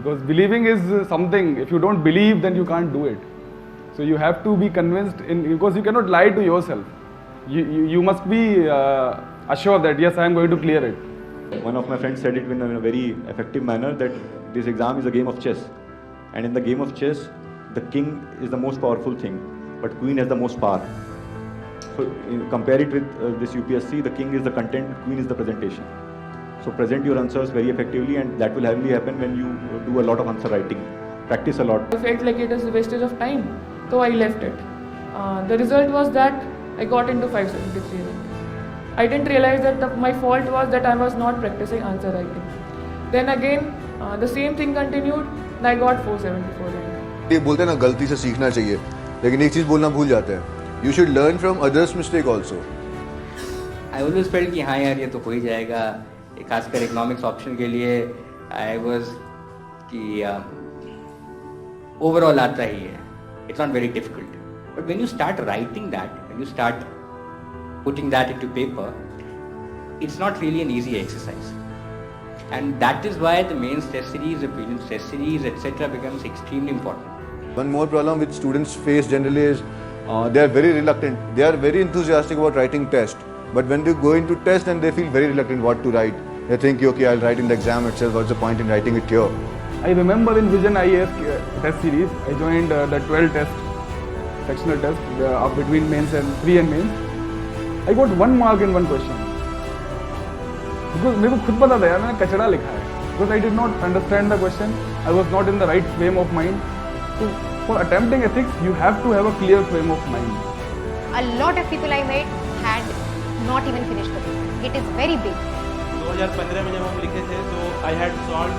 because believing is something. If you don't believe, then you can't do it. So you have to be convinced because you cannot lie to yourself. You must be assured that yes, I am going to clear it. One of my friends said it in a very effective manner that this exam is a game of chess, and in the game of chess, the king is the most powerful thing, but queen has the most power. So compare it with this UPSC, the king is the content, queen is the presentation. So present your answers very effectively, and that will only happen when you do a lot of answer writing. Practice a lot. I felt like it is a wastage of time, so I left it. The result was that I got into 573 rank. I didn't realize that my fault was that I was not practicing answer writing. Then again, the same thing continued and I got 474 rank. ये बोलते हैं ना गलती से सीखना चाहिए, लेकिन एक चीज़ बोलना भूल जाते हैं. You should learn from others' mistake also. I always felt कि हाँ यार ये तो हो ही जाएगा. खासकर इकोनॉमिक्स ऑप्शन के लिए I was कि overall आता ही है. It's not very difficult. But when you start writing that, when you start putting that into paper, it's not really an easy exercise. And that is why the mains test series, the prelims test series, etc. becomes extremely important. One more problem which students face generally is they are very reluctant. They are very enthusiastic about writing test, but when they go into test and they feel very reluctant what to write. They think, okay, I'll write in the exam itself. What's the point in writing it here? I remember in Vision IAS test series, I joined the 12 test, sectional test between mains and pre and mains. I got 1 mark in one question. Because मेरे को खुद पता था यार मैंने कचड़ा लिखा है. Because I did not understand the question. I was not in the right frame of mind. So for attempting ethics, you have to have a clear frame of mind. A lot of people I met had not even finished the paper. It is very big. 2015 में जब हम लिखे थे तो I had solved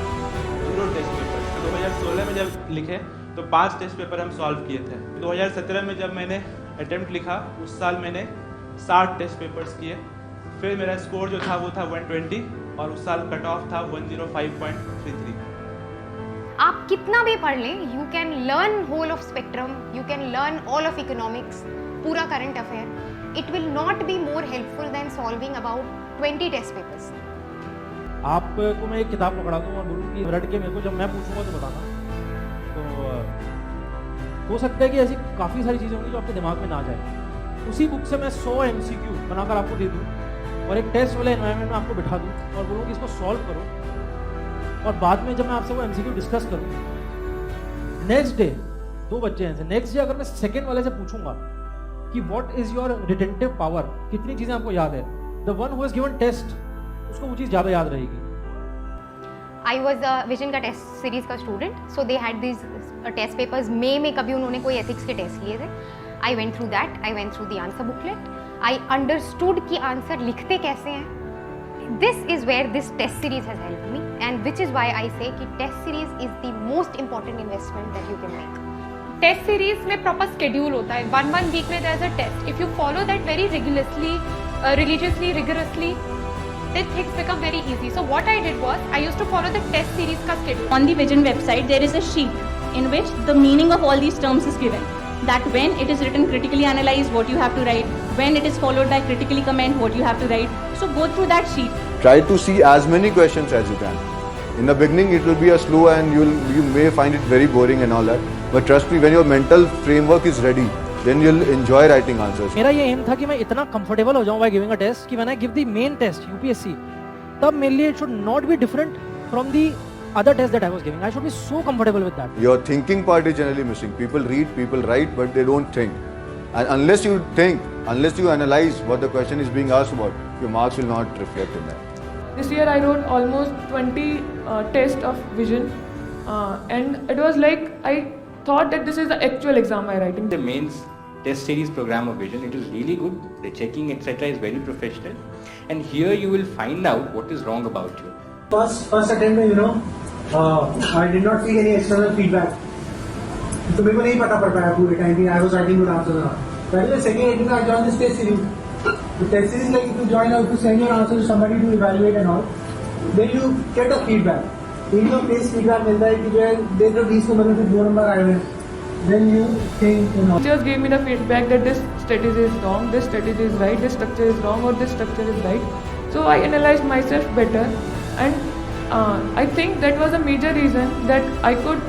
0 test paper. 2016 में जब लिखे तो 5 टेस्ट पेपर हम सॉल्व किए थे. 2017 में जब मैंने अटेम्प्ट लिखा उस साल मैंने 60 टेस्ट पेपर्स किए. फिर मेरा स्कोर जो था वो था 120 और उस साल कट ऑफ था 105.33. आप कितना भी पढ़ लें, you can learn whole of spectrum, you can learn all of economics, पूरा current affair. It will not be more helpful than solving about 20 test papers. आपको मैं एक किताब पकड़ा दूँ और बोलूँ कि रट के मेरे को जब मैं पूछूंगा तो बताना. तो हो सकता है कि ऐसी काफ़ी सारी चीज़ें होंगी जो आपके दिमाग में ना जाए. उसी बुक से मैं 100 MCQ बनाकर आपको दे दूँ और एक टेस्ट वाले एनवायरनमेंट में आपको बिठा दूँ और बोलूँ कि इसको सॉल्व करो, और बाद में जब मैं आपसे वो MCQ डिस्कस करूँ, नेक्स्ट डे 2 बच्चे हैं, नेक्स्ट डे अगर मैं सेकेंड वाले से पूछूंगा कि what is your retentive power, कितनी चीज़ें आपको याद है, the one who has given test उसको वो चीज़ ज़्यादा याद रहेगी. I was a विजन का टेस्ट सीरीज का student, so they had this test papers. मई में कभी उन्होंने कोई एथिक्स के टेस्ट लिए थे. I went through that. I went through the answer booklet. I understood कि आंसर लिखते कैसे हैं. This is where this test series has helped me, and which is why I say कि test series is the most important investment that you can make. Test series में proper schedule होता है. 1 week में there is a test. If you follow that very regularly, religiously, rigorously, then things become very easy. So what I did was I used to follow the test series ka schedule. On the Vision website there is a sheet in which the meaning of all these terms is given. That when it is written critically analyze, what you have to write. When it is followed by critically comment, what you have to write. So go through that sheet. Try to see as many questions as you can. In the beginning it will be a slow and you may find it very boring and all that. But trust me, when your mental framework is ready, then you'll enjoy writing answers. मेरा ये M था कि मैं इतना comfortable हो जाऊं by giving a test कि when I give the main test UPSC, तब मेरे लिए it should not be different from the other test that I was giving. I should be so comfortable with that. Your thinking part is generally missing. People read, people write, but they don't think. And unless you think, unless you analyze what the question is being asked about, your marks will not reflect in that. This year I wrote almost 20 tests of vision, and it was like I thought that this is the actual exam I writing. The mains test series program of Vision, it is really good. The checking etc. is very professional, and here you will find out what is wrong about you. First attempt, I did not see any external feedback. तो मेरे को नहीं पता पड़ पाया पूरे time कि I was writing good answers. That is the second attempt I joined this test series. The test series, like if you join or if you send your answers to somebody to evaluate and all, then you get a feedback. In your face feedback मिलता है कि जो है देख लो 20 number में से 2 number आए हुए. Then you think, Teachers gave me the feedback that this strategy is wrong, this strategy is right, this structure is wrong, or this structure is right. So I analyzed myself better, and I think that was a major reason that I could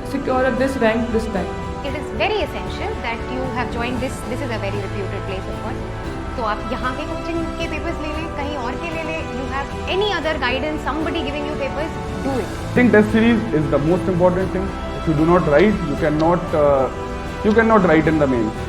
secure this rank this time. It is very essential that you have joined this. This is a very reputed place, of course. तो आप यहाँ के coaching के papers ले लें, कहीं और के ले लें. You have any other guidance, somebody giving you papers, do it. I think test series is the most important thing. If you do not write, you cannot write in the mains.